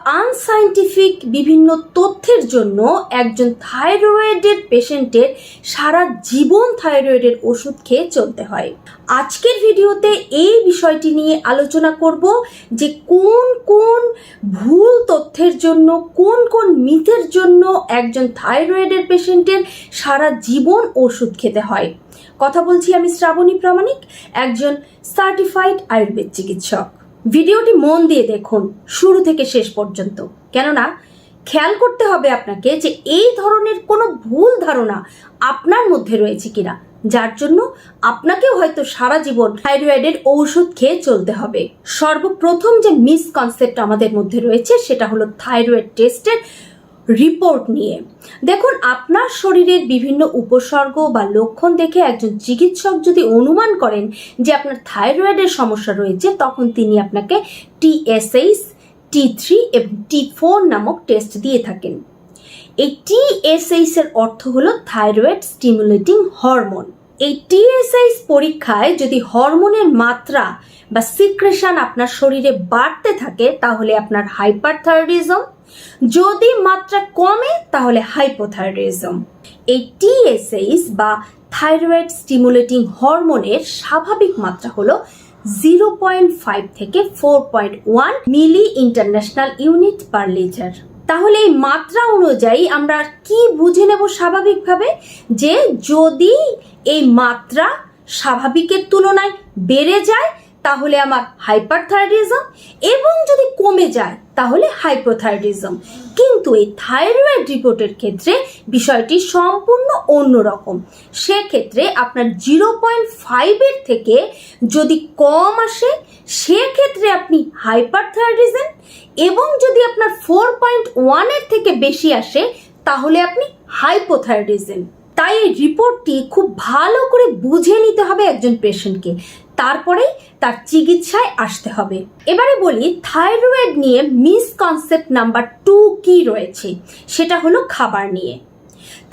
Unscientific বিভিন্ন তথ্যের জন্য একজন থাইরয়েডের পেশেন্টের সারা জীবন থাইরয়েডের ওষুধ খেয়ে চলতে হয়। আজকের ভিডিওতে এই বিষয়টি নিয়ে আলোচনা করব যে কোন কোন ভুল তথ্যের জন্য, কোন কোন মিথের জন্য একজন থাইরয়েডের পেশেন্টের সারা জীবন ওষুধ খেতে হয়। কথা বলছি আমি শ্রাবণী প্রামাণিক, একজন সার্টিফাইড আয়ুর্বেদ চিকিৎসক। ভিডিওটি মন দিয়ে দেখুন শুরু থেকে শেষ পর্যন্ত, কেননা খেয়াল করতে হবে আপনাকে যে এই ধরনের কোনো ভুল ধারণা আপনার মধ্যে রয়েছে কিনা, যার জন্য আপনাকেও হয়তো সারা জীবন থাইরয়েডের ঔষধ খেয়ে চলতে হবে। সর্বপ্রথম যে মিসকনসেপ্ট আমাদের মধ্যে রয়েছে সেটা হলো থাইরয়েড টেস্টের রিপোর্ট নিয়ে। দেখুন, আপনার শরীরের বিভিন্ন উপসর্গ বা লক্ষণ দেখে একজন চিকিৎসক যদি অনুমান করেন যে আপনার থাইরয়েডের সমস্যা রয়েছে, তখন তিনি আপনাকে TSH, T3 এবং T4 নামক টেস্ট দিয়ে থাকেন। এই TSH এর অর্থ হলো থাইরয়েড স্টিমুলেটিং হরমোন। এই TSH পরীক্ষায় যদি হরমোনের মাত্রা বা সিক্রেশন আপনার শরীরে বাড়তে থাকে তাহলে আপনার হাইপারথাইরয়েডিজম, যদি মাত্রা কমে তাহলে হাইপোথাইরয়েডিজম। এই TSH বা থাইরয়েড স্টিমুলেটিং হরমোনের স্বাভাবিক মাত্রা হলো 0.5 থেকে 4.1 মিলি ইন্টারন্যাশনাল ইউনিট পার লিটার। তাহলে এই মাত্রা অনুযায়ী আমরা কি বুঝে নেব স্বাভাবিকভাবে, যে যদি এই মাত্রা স্বাভাবিকের তুলনায় বেড়ে যায় তাহলে আমার হাইপারথাইরয়েডিজম, এবং যদি কমে যায় তাহলে হাইপোথাইরয়েডিজম। কিন্তু এই থাইরয়েড রিপোর্টের ক্ষেত্রে বিষয়টি সম্পূর্ণ অন্যরকম। সেক্ষেত্রে আপনার 0.5 এর থেকে যদি কম আসে সেক্ষেত্রে আপনি হাইপারথাইরয়েডিজম, এবং যদি আপনার 4.1 এর থেকে বেশি আসে তাহলে আপনি হাইপোথাইরয়েডিজম। তাই এই রিপোর্টটি খুব ভালো করে বুঝে নিতে হবে একজন পেশেন্টকে, তারপরেই তার চিকিৎসায় আসতে হবে। এবারে বলি থাইরয়েড নিয়ে মিসকনসেপ্ট নাম্বার 2 কি রয়েছে, সেটা হলো খাবার নিয়ে।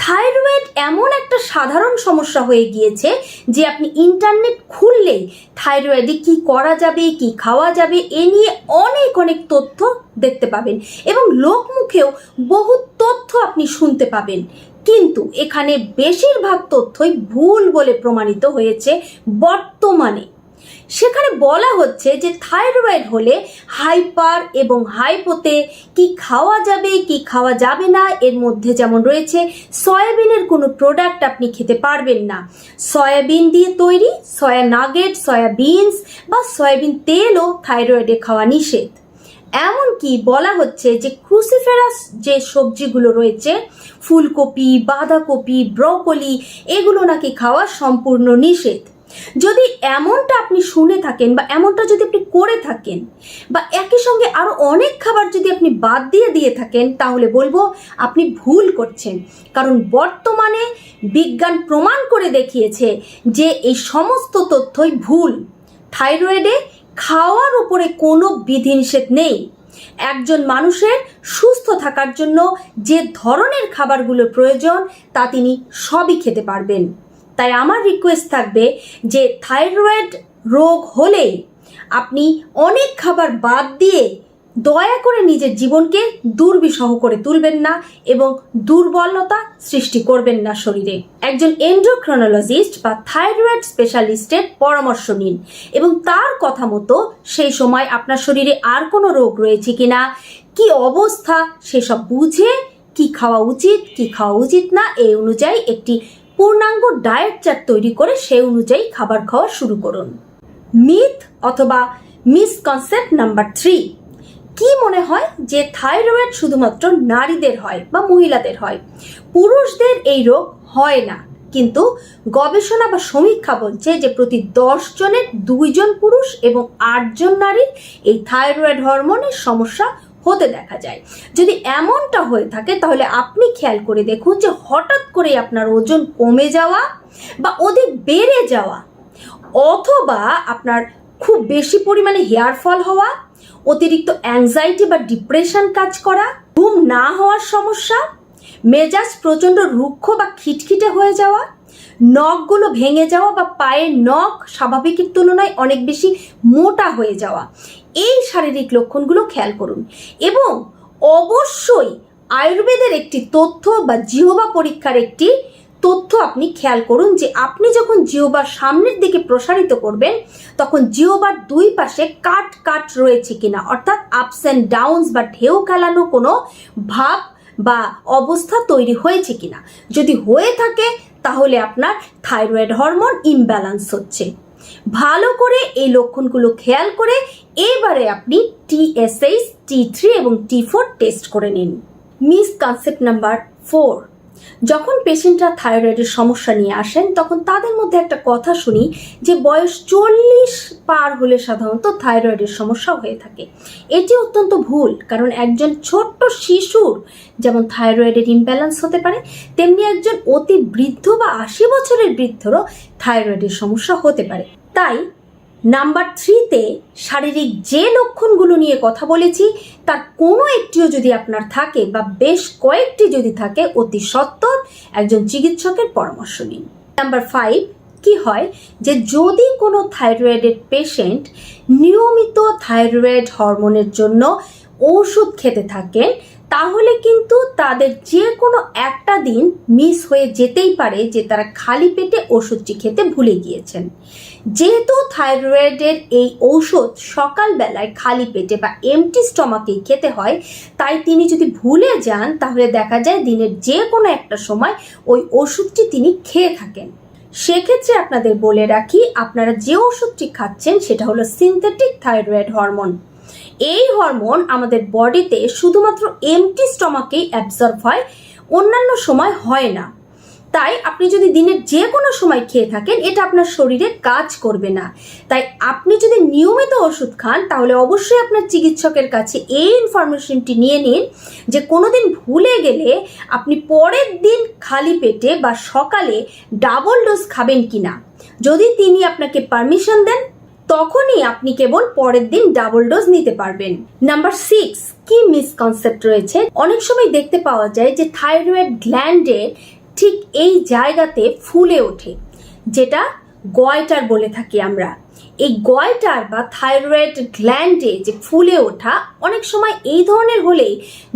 থাইরয়েড এমন একটা সাধারণ সমস্যা হয়ে গিয়েছে যে আপনি ইন্টারনেট খুললেই থাইরয়েডে কি করা যাবে, কি খাওয়া যাবে এ নিয়ে অনেক অনেক তথ্য দেখতে পাবেন, এবং লোকমুখেও বহু তথ্য আপনি শুনতে পাবেন। কিন্তু এখানে বেশিরভাগ তথ্যই ভুল বলে প্রমাণিত হয়েছে বর্তমানে। সেখানে বলা হচ্ছে যে থাইরয়েড হলে হাইপার এবং হাইপোতে কি খাওয়া যাবে কি খাওয়া যাবে না, এর মধ্যে যেমন রয়েছে সয়াবিনের কোনো প্রোডাক্ট আপনি খেতে পারবেন না, সয়াবিন দিয়ে তৈরি সয়া নাগেট, সয়াবিনস বা সয়াবিন তেলও থাইরয়েডে খাওয়া নিষেধ। এমনকি বলা হচ্ছে যে ক্রুসিফেরাস যে সবজিগুলো রয়েছে, ফুলকপি, বাঁধাকপি, ব্রকলি, এগুলো নাকি খাওয়া সম্পূর্ণ নিষেধ। যদি এমনটা আপনি শুনে থাকেন বা এমনটা যদি আপনি করে থাকেন, বা একই সঙ্গে আরো অনেক খাবার যদি আপনি বাদ দিয়ে থাকেন, তাহলে বলবো আপনি ভুল করছেন। কারণ বর্তমানে বিজ্ঞান প্রমাণ করে দেখিয়েছে যে এই সমস্ত তথ্যই ভুল। থাইরয়েডে খাওয়ার উপরে কোনো বিধিনিষেধ নেই। একজন মানুষের সুস্থ থাকার জন্য যে ধরনের খাবারগুলো প্রয়োজন তা তিনি সবই খেতে পারবেন। তাই আমার রিকোয়েস্ট থাকবে যে থাইরয়েড রোগ হলে আপনি অনেক খাবার বাদ দিয়ে দয়া করে নিজের জীবনকে দুর্বিষহ করে তুলবেন না এবং দুর্বলতা সৃষ্টি করবেন না শরীরে। একজন এন্ডোক্রিনোলজিস্ট বা থাইরয়েড স্পেশালিস্টের পরামর্শ নিন এবং তার কথা মতো সেই সময় আপনার শরীরে আর কোনো রোগ রয়েছে কিনা, কি অবস্থা, সেসব বুঝে কি খাওয়া উচিত কি খাওয়া উচিত না, এই অনুযায়ী একটি পূর্ণাঙ্গ ডায়েট চার্ট তৈরি করে সেই অনুযায়ী খাবার খাওয়া শুরু করুন। মিথ অথবা মিসকনসেপ্ট নাম্বার 3, কি মনে হয় যে থাইরয়েড শুধুমাত্র নারীদের হয় বা মহিলাদের হয়, পুরুষদের এই রোগ হয় না। কিন্তু গবেষণা বা সমীক্ষা বলছে যে প্রতি 10 জনের 2 জন পুরুষ এবং 8 জন নারীর এই থাইরয়েড হরমোনের সমস্যা হতে দেখা যায়। যদি এমনটা হয়ে থাকে তাহলে আপনি খেয়াল করে দেখুন যে হঠাৎ করে আপনার ওজন কমে যাওয়া বা অধিক বেড়ে যাওয়া, অথবা আপনার খুব বেশি পরিমাণে হেয়ার ফল হওয়া, অতিরিক্ত অ্যাংজাইটি বা ডিপ্রেশন কাজ করা, ঘুম না হওয়ার সমস্যা, মেজাজ প্রচণ্ড রুক্ষ বা খিটখিটে হয়ে যাওয়া, নখগুলো ভেঙে যাওয়া বা পায়ের নখ স্বাভাবিকের তুলনায় অনেক বেশি মোটা হয়ে যাওয়া, এই শারীরিক লক্ষণগুলো খেয়াল করুন। এবং অবশ্যই আয়ুর্বেদের একটি তথ্য বা জিহ্বা পরীক্ষার একটি তথ্য আপনি খেয়াল করুন যে আপনি যখন জিহ্বার সামনের দিকে প্রসারিত করবেন তখন জিহ্বার দুই পাশে কাট কাট রয়েছে কিনা, অর্থাৎ আপস অ্যান্ড ডাউনস বা ঢেউ খেলানো কোনো ভাব বা অবস্থা তৈরি হয়েছে কিনা। যদি হয়ে থাকে তাহলে আপনার থাইরয়েড হরমোন ইমব্যালেন্স হচ্ছে। ভালো করে এই লক্ষণগুলো খেয়াল করে এবারে আপনি TSH, T3 এবং T4 টেস্ট করে নিন। মিসকনসেপ্ট নাম্বার 4, যখন পেশেন্টরা থাইরয়েডের সমস্যা নিয়ে আসেন তখন তাদের মধ্যে একটা কথা শুনি যে বয়স 40 পার হলে সাধারণত থাইরয়েডের সমস্যা হয়ে থাকে। এটি অত্যন্ত ভুল, কারণ একজন ছোট্ট শিশুর যেমন থাইরয়েডের ইমব্যালেন্স হতে পারে, তেমনি একজন অতি বৃদ্ধ বা 80 বছরের বৃদ্ধরও থাইরয়েডের সমস্যা হতে পারে। তাই নাম্বার 3-তে শারীরিক যে লক্ষণগুলো নিয়ে কথা বলেছি তার কোনো একটিও যদি আপনার থাকে বা বেশ কয়েকটি যদি থাকে, অতি সত্বর একজন চিকিৎসকের পরামর্শ নিন। নাম্বার 5, কি হয় যে যদি কোনো থাইরয়েডের পেশেন্ট নিয়মিত থাইরয়েড হরমোনের জন্য ওষুধ খেতে থাকেন তাহলে কিন্তু তাদের যে কোনো একটা দিন মিস হয়ে যেতেই পারে যে তারা খালি পেটে ওষুধটি খেতে ভুলে গিয়েছেন। যেহেতু থাইরয়েডের এই ঔষধ সকালবেলায় খালি পেটে বা এমটি স্টমাকেই খেতে হয়, তাই তিনি যদি ভুলে যান তাহলে দেখা যায় দিনের যে কোনো একটা সময় ওই ওষুধটি তিনি খেয়ে থাকেন। সেক্ষেত্রে আপনাদের বলে রাখি, আপনারা যে ওষুধটি খাচ্ছেন সেটা হলো সিনথেটিক থাইরয়েড হরমোন। এই হরমোন আমাদের বডিতে শুধুমাত্র এমটি স্টমাকেই অ্যাবজর্ব হয়, অন্যান্য সময় হয় না। তাই আপনি যদি দিনের যে কোনো সময় খেয়ে থাকেন এটা আপনার শরীরে কাজ করবে না। তাই আপনি যদি নিয়মিত ওষুধ খান তাহলে অবশ্যই আপনার চিকিৎসকের কাছে এই ইনফরমেশনটি নিয়ে নিন যে কোনোদিন ভুলে গেলে আপনি পরের দিন খালি পেটে বা সকালে ডাবল ডোজ খাবেন কিনা। যদি তিনি আপনাকে পারমিশন দেন তখনই আপনি কেবল পরের দিন ডাবল ডোজ নিতে পারবেন। নাম্বার 6, কি মিসকনসেপ্ট রয়েছে। অনেক সময় দেখতে পাওয়া যায় যে থাইরয়েড গ্ল্যান্ডে ঠিক এই জায়গাতে ফুলে ওঠে, যেটা গয়টার বলে থাকি আমরা। এই গয়টার বা থাইরয়েড গ্ল্যান্ডে যে ফুলে ওঠা অনেক সময় এই ধরনের হলেই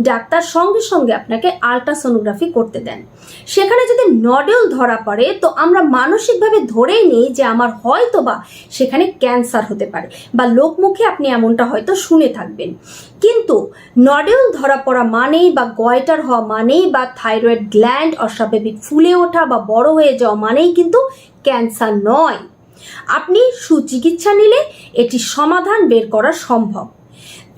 ডাক্তার সঙ্গে সঙ্গে আপনাকে আল্ট্রাসোনোগ্রাফি করতে দেন। সেখানে যদি নডুল ধরা পড়ে তো আমরা মানসিকভাবে ধরেই নিই যে আমার হয়তো বা সেখানে ক্যান্সার হতে পারে, বা লোকমুখে আপনি এমনটা হয়তো শুনে থাকবেন। কিন্তু নডুল ধরা পড়া মানেই বা গয়টার হওয়া মানেই বা থাইরয়েড গ্ল্যান্ড অস্বাভাবিক ফুলে ওঠা বা বড় হয়ে যাওয়া মানেই কিন্তু ক্যান্সার নয়। আপনি সুচিকিৎসা নিলে এটি সমাধান বের করা সম্ভব।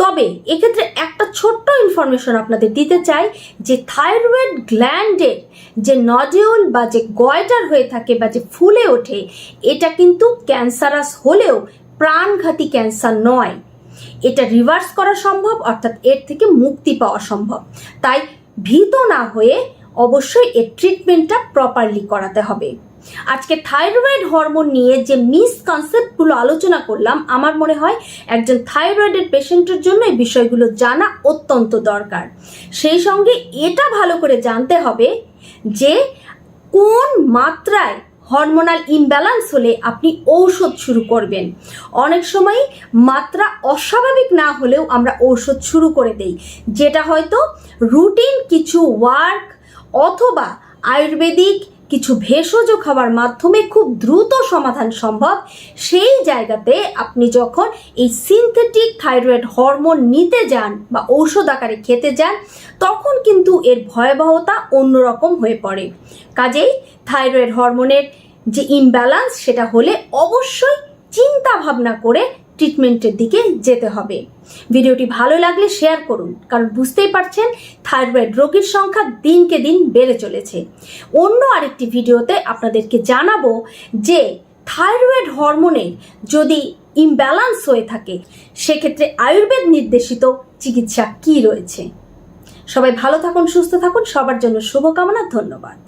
তবে এক্ষেত্রে একটা ছোট্ট ইনফরমেশন আপনাদের দিতে চাই যে থাইরয়েড গ্ল্যান্ডের যে নডিউল বা যে গয়টার হয়ে থাকে বা যে ফুলে ওঠে এটা কিন্তু ক্যান্সারাস হলেও প্রাণঘাতী ক্যান্সার নয়। এটা রিভার্স করা সম্ভব, অর্থাৎ এর থেকে মুক্তি পাওয়া সম্ভব। তাই ভীত না হয়ে অবশ্যই এর ট্রিটমেন্টটা প্রপারলি করাতে হবে। আজকে থাইরয়েড হরমোন নিয়ে যে মিসকনসেপ্টগুলো আলোচনা করলাম, আমার মনে হয় একজন থাইরয়েডের পেশেন্টের জন্য এই বিষয়গুলো জানা অত্যন্ত দরকার। সেই সঙ্গে এটা ভালো করে জানতে হবে যে কোন মাত্রায় হরমোনাল ইমব্যালেন্স হলে আপনি ঔষধ শুরু করবেন। অনেক সময় মাত্রা অস্বাভাবিক না হলেও আমরা ঔষধ শুরু করে দেই, যেটা হয়তো রুটিন কিছু ওয়ার্ক অথবা আয়ুর্বেদিক কিছু ভেষজ খাবার মাধ্যমে খুব দ্রুত সমাধান সম্ভব। সেই জায়গাতে আপনি যখন এই সিনথেটিক থাইরয়েড হরমোন নিতে যান বা ঔষধ আকারে খেতে যান তখন কিন্তু এর ভয়াবহতা অন্যরকম হয়ে পড়ে। কাজেই থাইরয়েড হরমোনের যে ইমব্যালেন্স সেটা হলে অবশ্যই চিন্তা ভাবনা করে ট্রিটমেন্টের দিকে যেতে হবে। ভিডিওটি ভালো লাগলে শেয়ার করুন, কারণ বুঝতেই পারছেন থাইরয়েড রোগীর সংখ্যা দিনকে দিন বেড়ে চলেছে। অন্য আরেকটি ভিডিওতে আপনাদেরকে জানাবো যে থাইরয়েড হরমোনের যদি ইমব্যালেন্স হয়ে থাকে সেক্ষেত্রে আয়ুর্বেদ নির্দেশিত চিকিৎসা কি রয়েছে। সবাই ভালো থাকুন, সুস্থ থাকুন, সবার জন্য শুভকামনা। ধন্যবাদ।